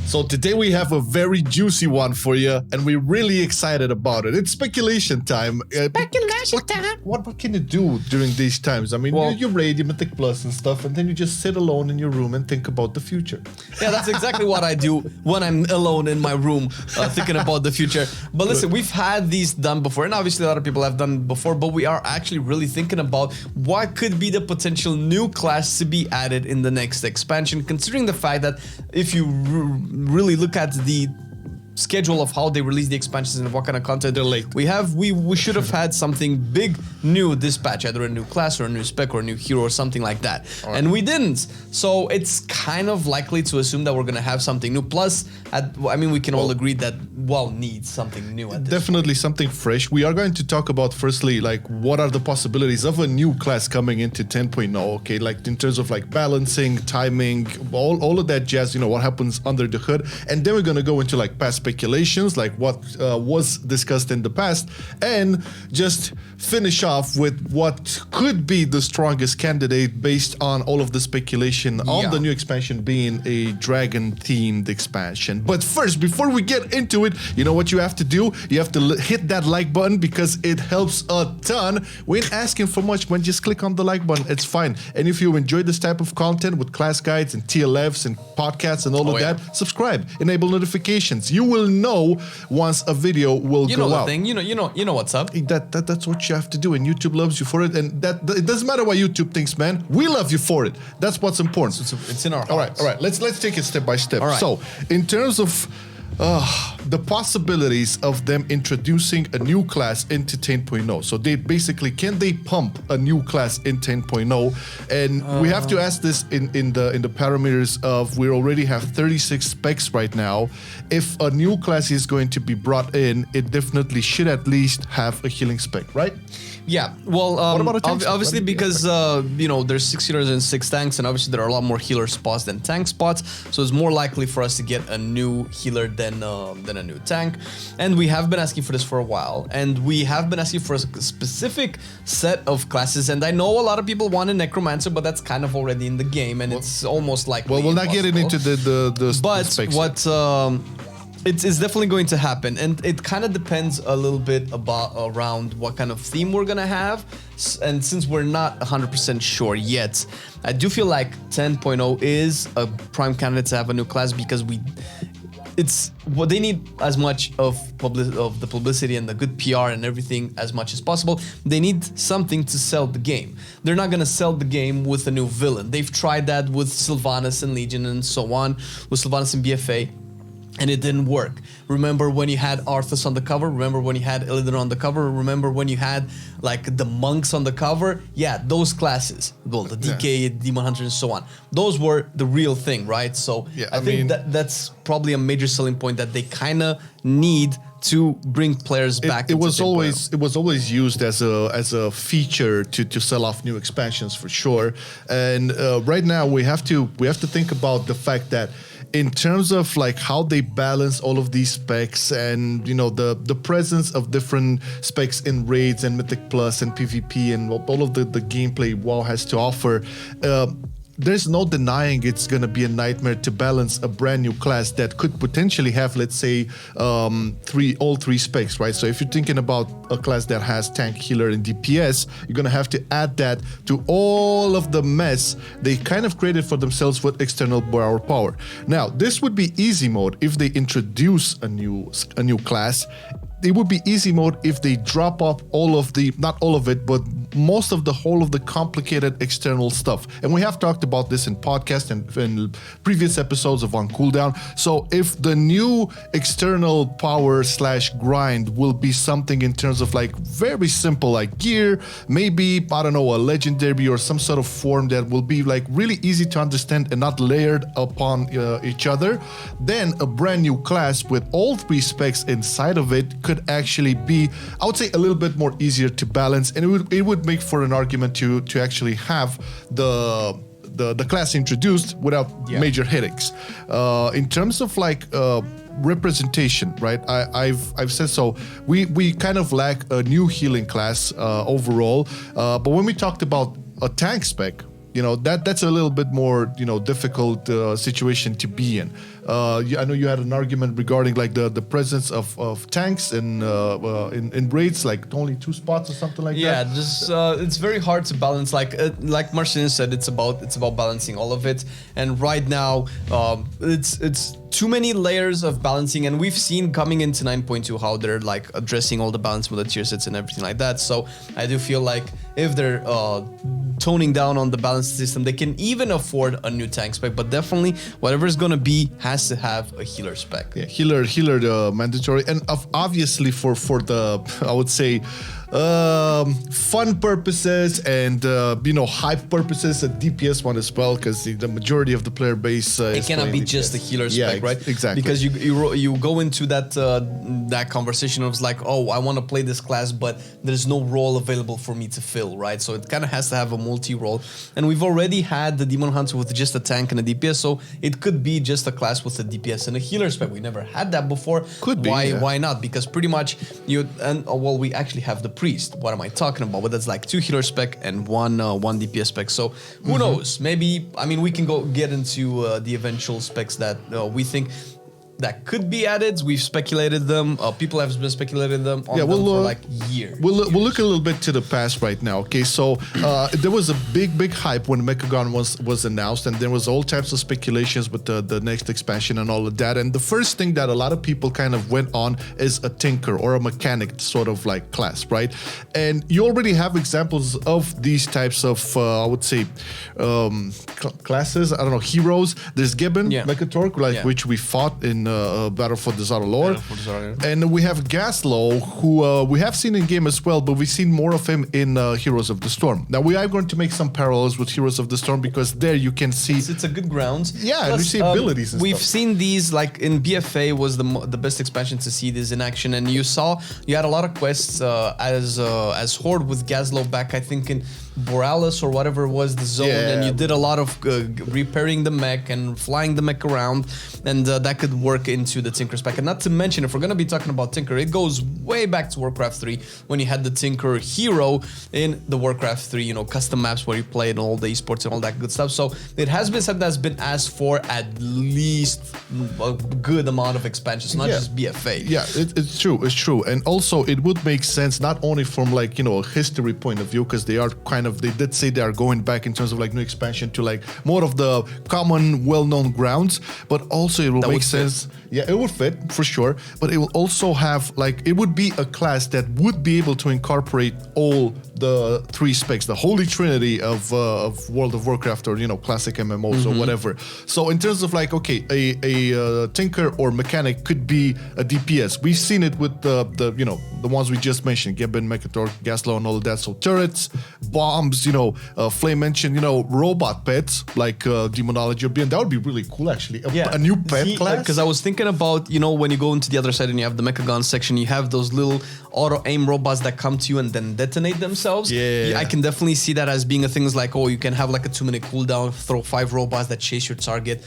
So today we have a very juicy one for you, and we're really excited about it. It's speculation time. What can you do during these times? I mean, you raid, you Mythic Plus and stuff, and then you just sit alone in your room and think about the future. Yeah, that's exactly what I do when I'm alone in my room thinking about the future. But listen, we've had these done before, and obviously a lot of people have done it before, but we are actually really thinking about what could be the potential new class to be added in the next expansion, considering the fact that if you really look at the schedule of how they release the expansions and what kind of content they're late. We should have had something big new this patch, either a new class or a new spec or a new hero or something like that. Right. And we didn't. So it's kind of likely to assume that we're gonna have something new. Plus, I mean, we can all agree that WoW needs something new at this definitely point. Something fresh. We are going to talk about firstly, like, what are the possibilities of a new class coming into 10.0, okay? Like in terms of like balancing, timing, all of that jazz, you know, what happens under the hood. And then we're gonna go into like past speculations, like what was discussed in the past, and just finish off with what could be the strongest candidate based on all of the speculation on the new expansion being a dragon-themed expansion. But first, before we get into it, you know what you have to do? You have to hit that like button because it helps a ton. We ain't asking for much, man. Just click on the like button. It's fine. And if you enjoy this type of content with class guides and TLFs and podcasts and all of that, subscribe, enable notifications. You will know once a video will go out. You know what's up. That's what you have to do, and YouTube loves you for it. And that it doesn't matter what YouTube thinks, man. We love you for it. That's what's important. It's in our hearts. All right. Let's take it step by step. All right. So, in terms of the possibilities of them introducing a new class into 10.0. So they basically, can they pump a new class in 10.0? And we have to ask this in the parameters of, we already have 36 specs right now. If a new class is going to be brought in, it definitely should at least have a healing spec, right? Yeah, well, what about a tank obviously because, you know, there's 6 healers and 6 tanks, and obviously there are a lot more healer spots than tank spots, so it's more likely for us to get a new healer than a new tank. And we have been asking for this for a while, and we have been asking for a specific set of classes, and I know a lot of people want a Necromancer, but that's kind of already in the game, and it's almost like we'll not get into the specs. But it's definitely going to happen, and it kind of depends a little bit around what kind of theme we're gonna have. And since we're not 100% sure yet, I do feel like 10.0 is a prime candidate to have a new class, because it's what they need as much of the publicity and the good PR and everything as much as possible. They need something to sell the game. They're not gonna sell the game with a new villain. They've tried that with Sylvanas and Legion and so on, with Sylvanas and BFA. And it didn't work. Remember when you had Arthas on the cover? Remember when you had Illidan on the cover? Remember when you had like the monks on the cover? Yeah, those classes, well, the DK, Demon Hunter, and so on. Those were the real thing, right? So I think that's probably a major selling point that they kind of need to bring players back. It was always used as a feature to sell off new expansions for sure. And right now we have to think about the fact that, in terms of like how they balance all of these specs, and you know the presence of different specs in raids and Mythic Plus and PvP and all of the gameplay WoW has to offer, there's no denying it's going to be a nightmare to balance a brand new class that could potentially have, let's say, all three specs, right? So if you're thinking about a class that has tank, healer, and DPS, you're going to have to add that to all of the mess they kind of created for themselves with external borrower power. Now, this would be easy mode if they introduce a new class. It would be easy mode if they drop off all of the, not all of it, but most of the whole of the complicated external stuff. And we have talked about this in podcast and previous episodes of On Cooldown. So if the new external power / grind will be something in terms of like very simple, like gear, maybe, I don't know, a legendary or some sort of form that will be like really easy to understand and not layered upon each other, then a brand new class with all three specs inside of it could actually be, I would say, a little bit more easier to balance, and it would make for an argument to actually have the class introduced without major headaches. In terms of like representation, right? I've said so. We kind of lack a new healing class overall, but when we talked about a tank spec, you know, that's a little bit more, you know, difficult situation to be in. I know you had an argument regarding like the presence of tanks in raids, like only 2 spots or something like that. Yeah, just it's very hard to balance. Like Marcelian said, it's about balancing all of it. And right now, it's too many layers of balancing, and we've seen coming into 9.2 how they're like addressing all the balance with the tier sets and everything like that. So I do feel like if they're toning down on the balance system, they can even afford a new tank spec, but definitely whatever it's gonna be has to have a healer spec. Yeah, healer mandatory, and obviously for the I would say fun purposes and hype purposes, a DPS one as well, because the majority of the player base it cannot be just a healer spec, right? Exactly, because you go into that conversation of like, oh, I want to play this class, but there's no role available for me to fill, right? So it kind of has to have a multi-role, and we've already had the Demon Hunter with just a tank and a DPS, so it could be just a class with a DPS and a healer spec. We never had that before. Could be. Why not? Because pretty much we actually have the priest. What am I talking about? But that's like 2 healer spec and one DPS spec. So who knows? Maybe, I mean, we can get into the eventual specs that we think that could be added. We've speculated them. People have been speculating them on them for like years. We'll look a little bit to the past right now. Okay, so there was a big hype when Mechagon was announced, and there was all types of speculations with the next expansion and all of that. And the first thing that a lot of people kind of went on is a tinker or a mechanic sort of like class, right? And you already have examples of these types of I would say classes. I don't know, heroes. There's Gibbon, Mechatork, which we fought in Battle for the Zara lore. And we have Gaslow, who we have seen in game as well, but we've seen more of him in Heroes of the Storm. Now we are going to make some parallels with Heroes of the Storm, because there you can see it's a good ground. Yeah, and you see abilities and we've stuff. seen these, like in BFA was the best expansion to see this in action, and you had a lot of quests as Horde with Gaslow back, I think in Borealis or whatever was the zone, and you did a lot of repairing the mech and flying the mech around, and that could work into the Tinker spec. And not to mention, if we're going to be talking about Tinker, it goes way back to Warcraft 3 when you had the Tinker hero in the Warcraft 3, custom maps where you play and all the esports and all that good stuff. So it has been something that's been asked for at least a good amount of expansions, not just BFA. Yeah, it's true. And also it would make sense not only from like, a history point of view, because they did say they are going back in terms of like new expansion to like more of the common, well-known grounds, but also it will make sense. Yeah, it would fit for sure, but it will also have like, it would be a class that would be able to incorporate all the 3 specs, the holy trinity of World of Warcraft, or classic MMOs or whatever. So in terms of like, okay, a tinker or mechanic could be a DPS. We've seen it with the ones we just mentioned, Gibbon, Mechatork, Gaslow, and all of that. So turrets, bombs, Flame mentioned, robot pets like Demonology or Beyond. That would be really cool, actually. A new pet class. Because I was thinking about, when you go into the other side and you have the Mechagon section, you have those little auto-aim robots that come to you and then detonate themselves. Yeah. I can definitely see that as being a thing like, you can have like a 2-minute cooldown, throw 5 robots that chase your target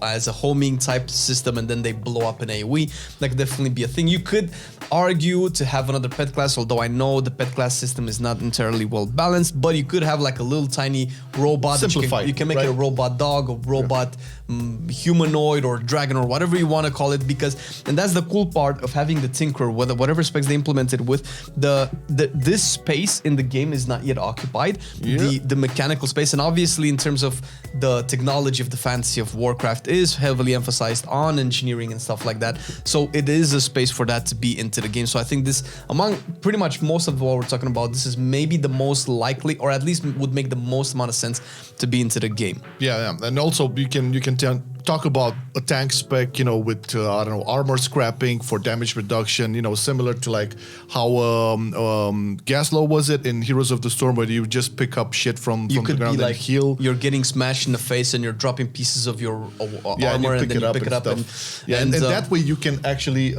as a homing type system, and then they blow up in AoE. That could definitely be a thing. You could argue to have another pet class, although I know the pet class system is not entirely well balanced, but you could have like a little tiny robot. Simplified, you can make it a robot dog, a robot humanoid, or dragon, or whatever you want to call it, and that's the cool part of having the Tinker, whatever specs they implemented with this space in the game is not yet occupied, the mechanical space. And obviously in terms of the technology of the fantasy of Warcraft is heavily emphasized on engineering and stuff like that, so it is a space for that to be into the game. So I think this, among pretty much most of what we're talking about, this is maybe the most likely, or at least would make the most amount of sense to be into the game. Yeah. And also you can talk about a tank spec, with I don't know, armor scrapping for damage reduction, similar to like how Gaslow was it in Heroes of the Storm, where you just pick up shit from the ground and heal. You're getting smashed in the face and you're dropping pieces of your armor, and then you pick it up and that way you can actually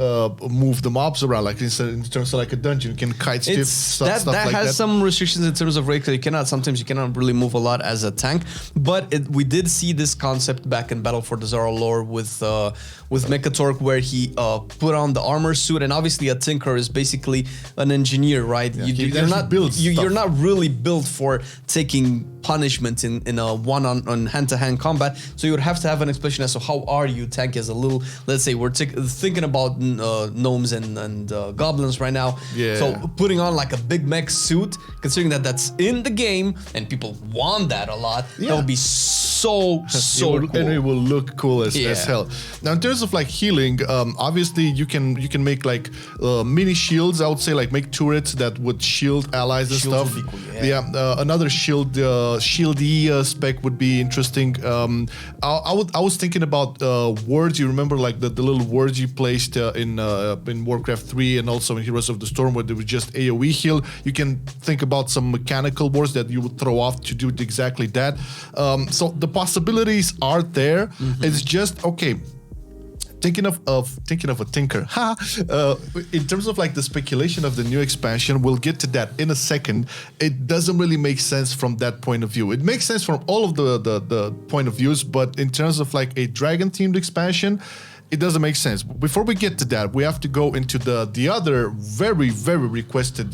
move the mobs around, like in terms of like a dungeon, you can kite stuff like that. That has some restrictions in terms of rate. Sometimes you cannot really move a lot as a tank, but we did see this concept back in Battle for the Zara lore with Mechatork, where he put on the armor suit, and obviously a tinker is basically an engineer, right? Yeah, you're not really built for taking punishment in a on hand-to-hand combat. So you would have to have an explanation as to how are you tanky as a little, let's say we're thinking about gnomes and goblins right now. Yeah. So putting on like a big mech suit, considering that that's in the game and people want that a lot, that would be so cool. And it will look cool as hell. Now in terms of like healing, obviously you can make like mini shields. I would say like make turrets that would shield allies and stuff. Would be cool, Another shieldy spec would be interesting. I was thinking about wards. You remember like the little wards you placed in Warcraft 3 and also in Heroes of the Storm where they were just AoE heal. You can think about some mechanical wards that you would throw off to do exactly that. So the possibilities are there. It's just okay. Thinking of a tinker. In terms of like the speculation of the new expansion, we'll get to that in a second. It doesn't really make sense from that point of view. It makes sense from all of the point of views, but in terms of like a dragon themed expansion, it doesn't make sense. Before we get to that, we have to go into the other very requested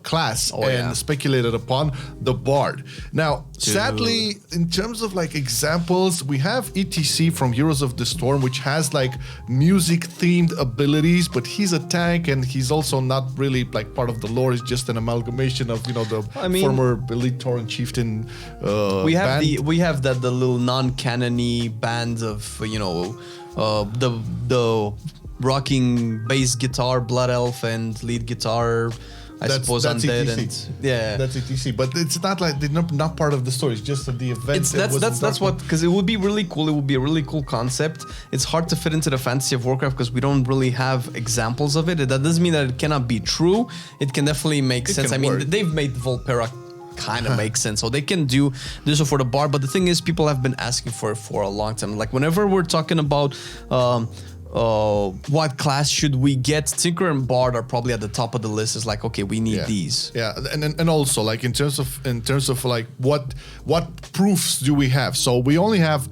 class speculated upon, the Bard. Now, sadly, in terms of like examples, we have ETC from Heroes of the Storm, which has like music themed abilities, but he's a tank and he's also not really like part of the lore. It's just an amalgamation of former Elite Tauren Chieftain. We have the little non-canony band of the rocking bass guitar, Blood Elf, and lead guitar. That's undead ETC. That's ETC, but it's not like they're not part of the story. It's just the event. That's what, because it would be really cool. It would be a really cool concept. It's hard to fit into the fantasy of Warcraft because we don't really have examples of it. That doesn't mean that it cannot be true. It can definitely make sense. I mean, they've made Volpera kind of makes sense, so they can do this for the Bard. But the thing is, people have been asking for it for a long time. Like whenever we're talking about what class should we get, Tinker and Bard are probably at the top of the list. Is like, okay, we need these. Yeah, and also like in terms of like what proofs do we have? So we only have,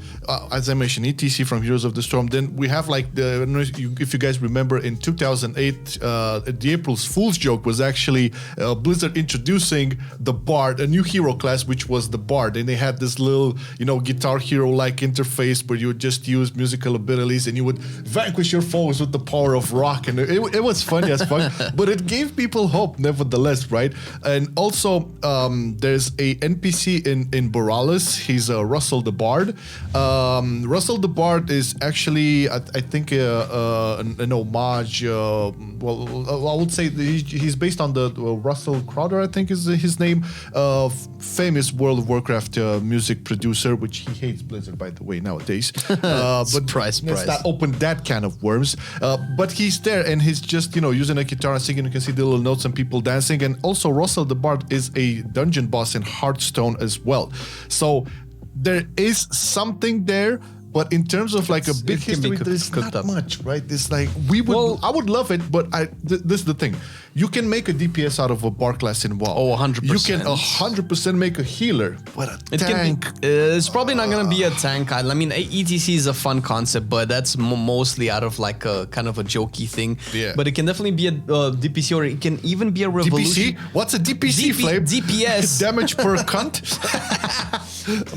as I mentioned, ETC from Heroes of the Storm. Then we have like I don't know if you guys remember in 2008, the April's Fool's joke was actually Blizzard introducing the Bard, a new hero class, which was the Bard, and they had this little Guitar Hero like interface where you would just use musical abilities and you would vanquish your foes with the power of rock, and it was funny as fuck, but it gave people hope nevertheless, right? And also there's a NPC in Borealis. He's Russell the Bard. Russell the Bard is actually I think an homage. Well, I would say he's based on the Russell Crowder, I think is his name, famous World of Warcraft music producer, which he hates Blizzard, by the way, nowadays. But surprise. Let's not open that can of worms. But he's there and he's just using a guitar and singing. You can see the little notes and people dancing. And also Russell the Bard is a dungeon boss in Hearthstone as well. So there is something there. But in terms of like a big history, there's not much, right? It's like I would love it, but this is the thing. You can make a DPS out of a Bard class in WoW. Oh, 100%. You can 100% make a healer, but a tank. It's probably not going to be a tank. I mean, ETC is a fun concept, but that's mostly out of like a kind of a jokey thing. Yeah. But it can definitely be a DPC, or it can even be a revolution. DPC? What's a DPC, Flame? DPS. Damage per cunt?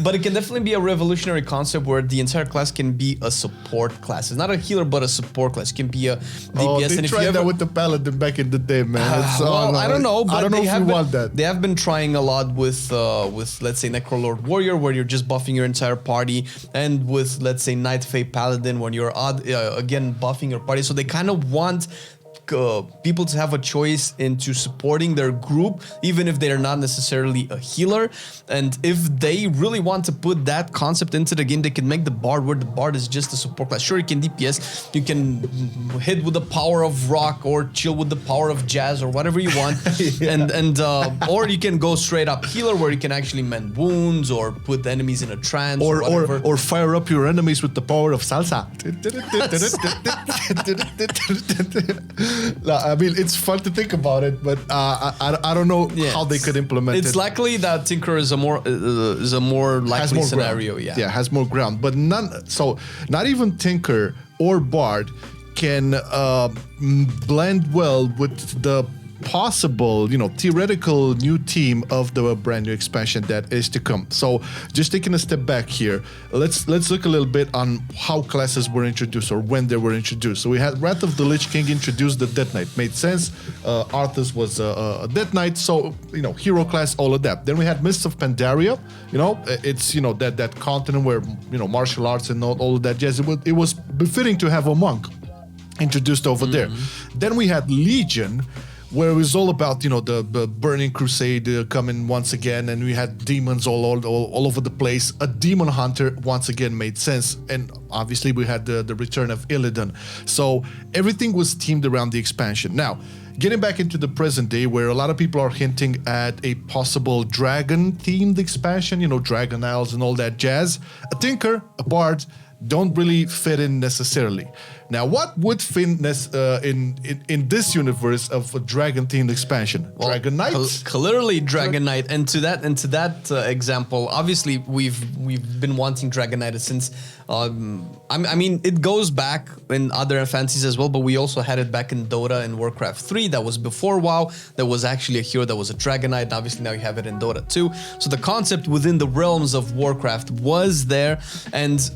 But it can definitely be a revolutionary concept where the entire class can be a support class. It's not a healer, but a support class. It can be a DPS. They tried that with the Paladin back in the day, man. I don't know, but I don't know if we want that. They have been trying a lot with let's say Necrolord Warrior, where you're just buffing your entire party, and with let's say Night Fae Paladin, when you're again buffing your party. So they kind of want people to have a choice into supporting their group, even if they are not necessarily a healer. And if they really want to put that concept into the game, they can make the Bard, where the Bard is just a support class. Sure, you can DPS, you can hit with the power of rock, or chill with the power of jazz, or whatever you want. and or you can go straight up healer, where you can actually mend wounds or put enemies in a trance, or fire up your enemies with the power of salsa. I mean, it's fun to think about it, but I don't know how they could implement it. It's likely that Tinker is a more likely scenario. Ground. Yeah, has more ground, but not even Tinker or Bard can blend well with the possible, theoretical new team of the brand new expansion that is to come. So just taking a step back here, let's look a little bit on how classes were introduced or when they were introduced. So we had Wrath of the Lich King introduced the Death Knight. Made sense. Arthas was a Death Knight, so hero class, all of that. Then we had Mists of Pandaria. It's that continent where martial arts and all of that jazz. It was befitting to have a monk introduced over there. Then we had Legion, where it was all about the Burning Crusade coming once again, and we had demons all over the place. A demon hunter once again made sense, and obviously we had the return of Illidan. So everything was themed around the expansion. Now, getting back into the present day, where a lot of people are hinting at a possible dragon-themed expansion, Dragon Isles and all that jazz. A Tinker, a Bard, don't really fit in necessarily. Now, what would fit in this universe of a dragon-themed expansion? Well, Dragon Knight? Clearly Dragon Knight. And to that example, obviously we've been wanting Dragon Knight since I mean, it goes back in other fantasies as well, but we also had it back in Dota and Warcraft 3. That was before WoW. There was actually a hero that was a Dragon Knight, and obviously now you have it in Dota 2. So the concept within the realms of Warcraft was there, and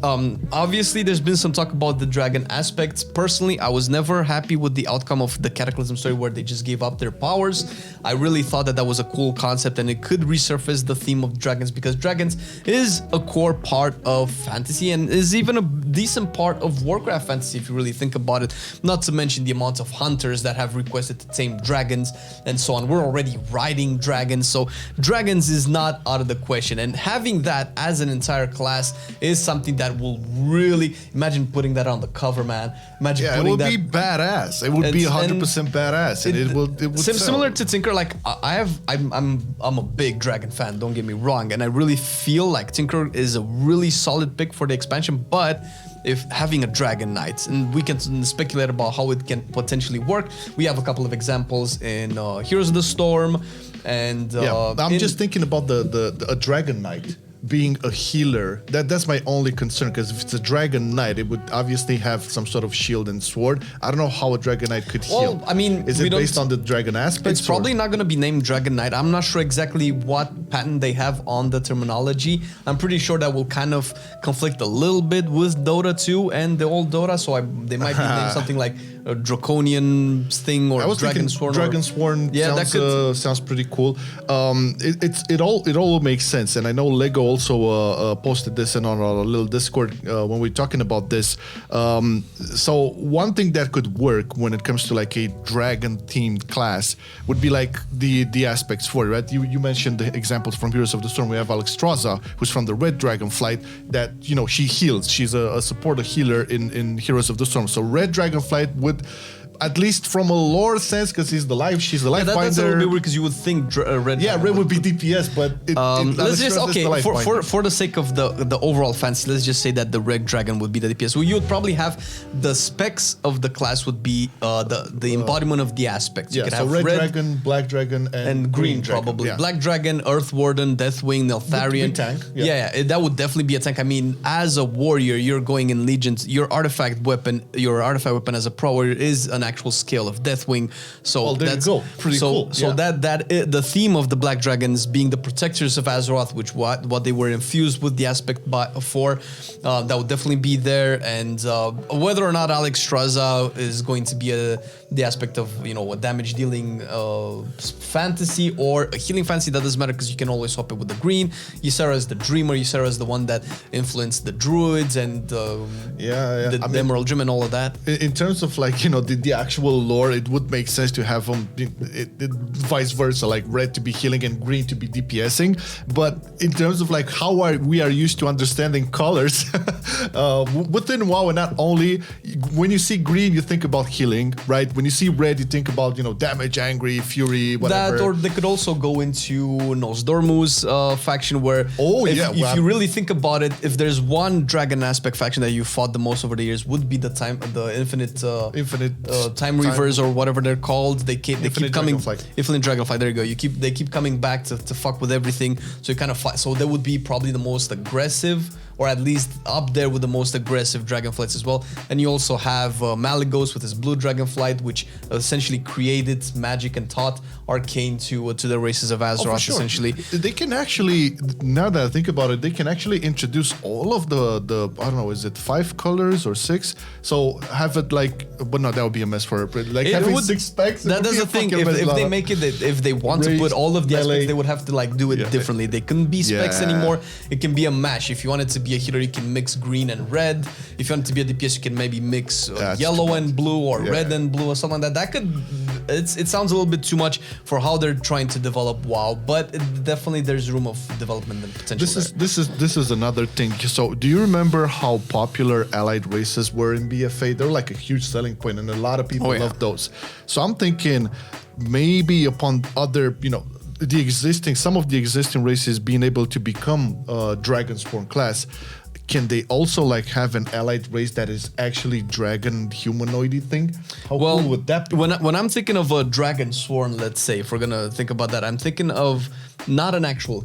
obviously there's been some talk about the dragon aspects. Personally, I was never happy with the outcome of the Cataclysm story where they just gave up their powers. I really thought that was a cool concept, and it could resurface the theme of dragons, because dragons is a core part of fantasy and is even a decent part of Warcraft fantasy if you really think about it. Not to mention the amount of hunters that have requested to tame dragons and so on. We're already riding dragons, so dragons is not out of the question. And having that as an entire class is something that will really, imagine putting that on the cover, man. Imagine putting it would be badass. It would be 100% badass, and it would similar to Tinker. Like I'm a big dragon fan. Don't get me wrong, and I really feel like Tinker is a really solid pick for the expansion. But if having a Dragon Knight, and we can speculate about how it can potentially work. We have a couple of examples in Heroes of the Storm, and I'm just thinking about a Dragon Knight being a healer. That's my only concern, because if it's a Dragon Knight, it would obviously have some sort of shield and sword. I don't know how a Dragon Knight could heal. Well, I mean, is it based on the dragon aspect? It's probably not going to be named Dragon Knight. I'm not sure exactly what patent they have on the terminology. I'm pretty sure that will kind of conflict a little bit with Dota 2 and the old Dota, so they might be named something like a Draconian thing or Dragonsworn. Dragonsworn sounds pretty cool. It all makes sense, and I know Lego also posted this in on our little Discord when we're talking about this. So one thing that could work when it comes to like a dragon-themed class would be like the aspects for it, right? You mentioned the examples from Heroes of the Storm. We have Alexstrasza, who's from the Red Dragonflight, that she heals. She's a support, a healer in Heroes of the Storm. So Red Dragonflight would, at least from a lore sense, because she's the life finder. That's a little bit weird, because you would think Red. Yeah, Red would be DPS, but let's just for the sake of the overall fantasy, let's just say that the Red Dragon would be the DPS. Well, you would probably have the specs of the class would be the embodiment of the aspects. You could have Red Dragon, Black Dragon, and Green probably. Dragon, yeah. Black Dragon, Earth Warden, Deathwing, Neltharion. Tank. Yeah, that would definitely be a tank. I mean, as a warrior, you're going in Legions. Your artifact weapon as a pro warrior is an actual scale of Deathwing. So that's cool. Pretty cool. So the theme of the Black Dragons being the protectors of Azeroth, which what they were infused with the aspect for, that would definitely be there. And whether or not Alexstrasza is going to be the aspect of a damage dealing fantasy or a healing fantasy, that doesn't matter, because you can always swap it with the green. Ysera is the dreamer. Ysera is the one that influenced the druids and the Emerald Gem and all of that. In terms of like the actual lore, it would make sense to have them vice versa, like red to be healing and green to be DPSing. But in terms of like how we are used to understanding colors within WoW, and not only when you see green, you think about healing, right? When you see red, you think about damage, angry, fury, whatever. That, or they could also go into Nosdormu's faction, where if you really think about it, if there's one dragon aspect faction that you fought the most over the years, would be the infinite time reavers, or whatever they're called. They keep coming. Infinite Dragonflight. There you go. They keep coming back to fuck with everything. So you kind of fight. So that would be probably the most aggressive or at least up there with the most aggressive dragonflights as well. And you also have Malygos with his blue dragonflight, which essentially created magic and taught arcane to the races of Azeroth. Essentially, they can actually, now that I think about it, they can actually introduce all of the I don't know, is it 5 colors or 6? So have it like, but no, that would be a mess for it. Like having 6 specs. That's the thing. If they make it, if they want to put all of the aspects, they would have to like do it differently. They couldn't be specs anymore. It can be a mash. If you want it to be a healer, you can mix green and red. If you want it to be a DPS, you can maybe mix yellow and blue or red and blue or something like that. That could, it sounds a little bit too much for how they're trying to develop WoW, but definitely there's room of development and potential. This is another thing. So do you remember how popular allied races were in BFA? They're like a huge selling point, and a lot of people love those. So I'm thinking maybe upon other, you know, some of the existing races being able to become Dragonsworn class, can they also like have an allied race that is actually dragon humanoidy thing? How cool would that be? When I'm thinking of a Dragonsworn, let's say, if we're gonna think about that, I'm thinking of not an actual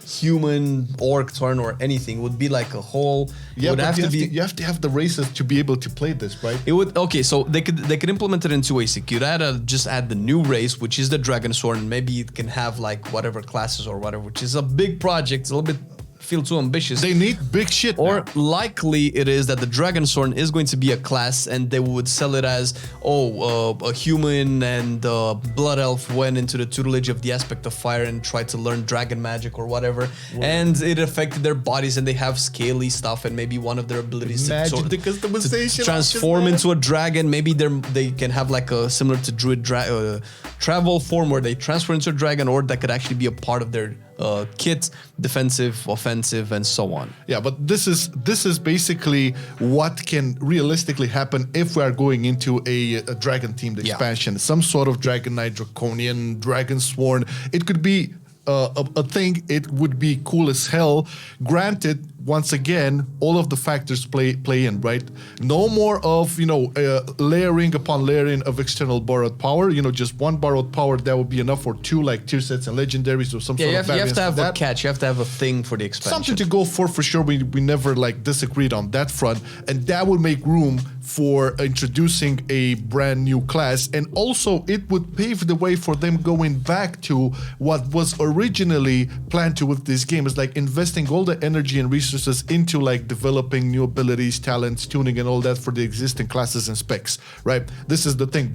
human orc turn or anything. It would be like a whole. Yeah, but you have to have the races to be able to play this, right? It would so they could implement it in 2 ways. You could just add the new race, which is the Dragonsworn. Maybe it can have like whatever classes or whatever, which is a big project. It's a little bit feel too ambitious. They need big shit. Or likely it is that the Dragonsworn is going to be a class, and they would sell it as a human and blood elf went into the tutelage of the aspect of fire and tried to learn dragon magic or whatever, and it affected their bodies, and they have scaly stuff, and maybe one of their abilities to transform into a dragon. Maybe they can have like a similar to druid travel form where they transfer into a dragon, or that could actually be a part of their kit, defensive, offensive, and so on. Yeah, but this is basically what can realistically happen if we are going into a dragon themed expansion. Some sort of Dragon Knight, Draconian, Dragonsworn. It could be a thing. It would be cool as hell. Granted, once again, all of the factors play in, right? No more of, layering upon layering of external borrowed power. Just one borrowed power, that would be enough for 2 like tier sets and legendaries or some sort of variance. You have to have a catch. You have to have a thing for the expansion. Something to go for sure. We never like disagreed on that front, and that would make room for introducing a brand new class, and also it would pave the way for them going back to what was originally planned to with this game. Is like investing all the energy and resources into like developing new abilities, talents, tuning, and all that for the existing classes and specs, right? This is the thing.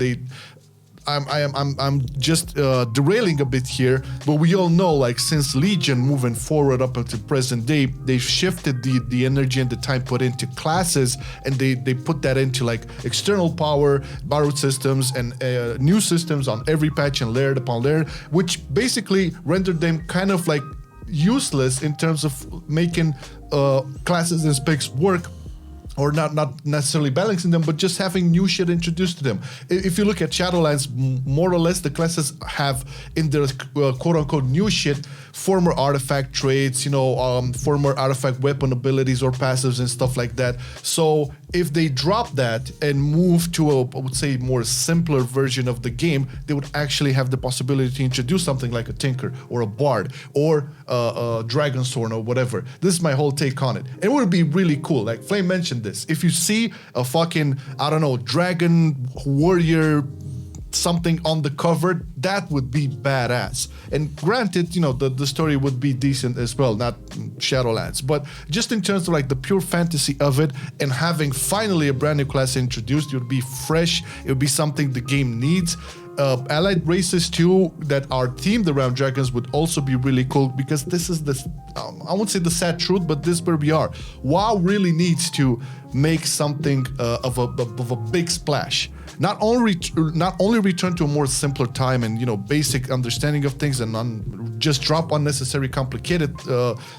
I'm just derailing a bit here, but we all know, like, since Legion moving forward up until present day, they've shifted the energy and the time put into classes, and they put that into like external power, borrowed systems, and new systems on every patch and layered upon layer, which basically rendered them kind of like useless in terms of making classes and specs work, or not necessarily balancing them, but just having new shit introduced to them. If you look at Shadowlands, more or less the classes have in their quote-unquote new shit former artifact traits, former artifact weapon abilities or passives and stuff like that. So if they drop that and move to I would say, more simpler version of the game, they would actually have the possibility to introduce something like a Tinker or a Bard or a Dragonsworn or whatever. This is my whole take on it. It would be really cool. Like Flame mentioned this. If you see a fucking, dragon warrior something on the cover, that would be badass. And granted, the story would be decent as well, not Shadowlands, but just in terms of like the pure fantasy of it and having finally a brand new class introduced, it would be fresh. It would be something the game needs. Allied races too that are themed around dragons would also be really cool, because this is I won't say the sad truth, but this is where we are. WoW really needs to make something of a big splash. Not only return to a more simpler time and basic understanding of things, and just drop unnecessary complicated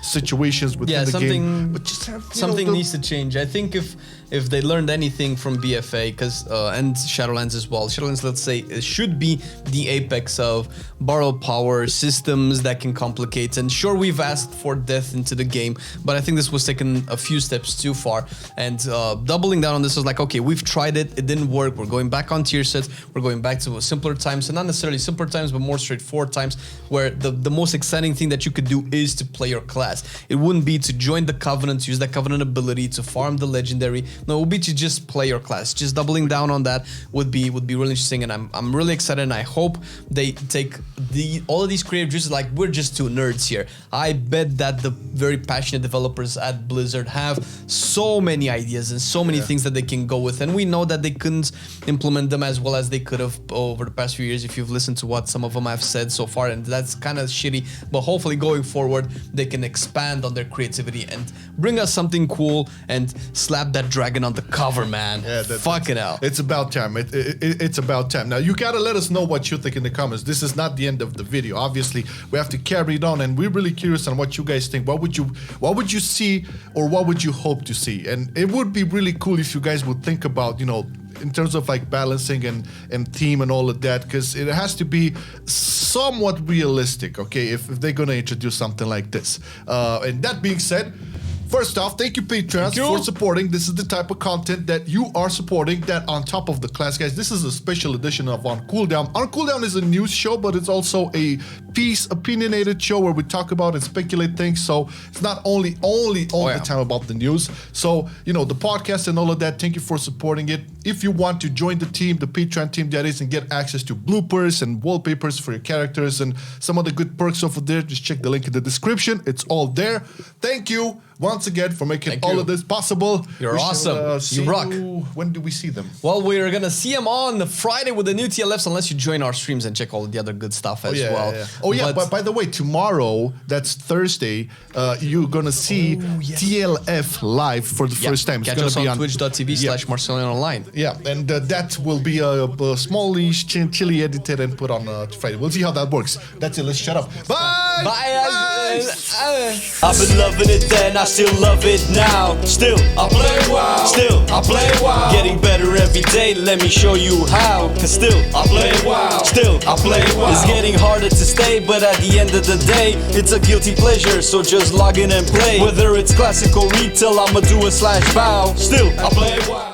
situations within the game. But just have something needs to change. I think if they learned anything from BFA, and Shadowlands as well, Shadowlands, let's say, it should be the apex of borrowed power systems that can complicate. And sure, we've asked for death into the game, but I think this was taken a few steps too far. And doubling down on this was like, okay, we've tried it, it didn't work. We're going going back on tier sets. We're going back to simpler times, and not necessarily simpler times, but more straightforward times, where the most exciting thing that you could do is to play your class. It wouldn't be to join the Covenant, use that Covenant ability to farm the legendary. No, it would be to just play your class. Just doubling down on that would be really interesting, and I'm really excited, and I hope they take all of these creative juices. Like, we're just two nerds here. I bet that the very passionate developers at Blizzard have so many ideas and so many things that they can go with, and we know that they couldn't implement them as well as they could have over the past few years, if you've listened to what some of them have said so far, and that's kind of shitty. But hopefully going forward they can expand on their creativity and bring us something cool and slap that dragon on the cover, man. Yeah, fucking hell. It's about time. It's about time. Now you gotta let us know what you think in the comments. This is not the end of the video. Obviously we have to carry it on, and we're really curious on what you guys think. What would you see, or what would you hope to see? And it would be really cool if you guys would think about, you know, in terms of like balancing and theme and all of that, because it has to be somewhat realistic, okay, if they're gonna introduce something like this. And that being said, first off, thank you, patrons, for supporting. This is the type of content that you are supporting, that on top of the class, guys. This is a special edition of On Cooldown. On Cooldown is a news show, but it's also a piece, opinionated show where we talk about and speculate things. So it's not only all the time about the news. So, you know, the podcast and all of that, thank you for supporting it. If you want to join the team, the Patreon team that is, and get access to bloopers and wallpapers for your characters and some other good perks over there, just check the link in the description. It's all there. Thank you once again for making all of this possible. You're awesome. You rock. When do we see them? Well, we're gonna see them on Friday with the new TLFs, unless you join our streams and check all the other good stuff as well. Oh yeah, but by the way, tomorrow, that's Thursday, you're gonna see TLF live for the first time. Catch us on twitch.tv/MarcelianOnline. Yeah, and that will be a smallish, chilly edited and put on Friday. We'll see how that works. That's it. Let's shut up. Bye. Bye. I've been loving it then, I still love it now. Still, I play WoW. Still, I play WoW. Getting better every day, let me show you how. Cause still, I play WoW. Still, I play WoW. It's getting harder to stay, but at the end of the day, it's a guilty pleasure, so just log in and play. Whether it's classic or retail, I'ma do a /bow. Still, I play WoW.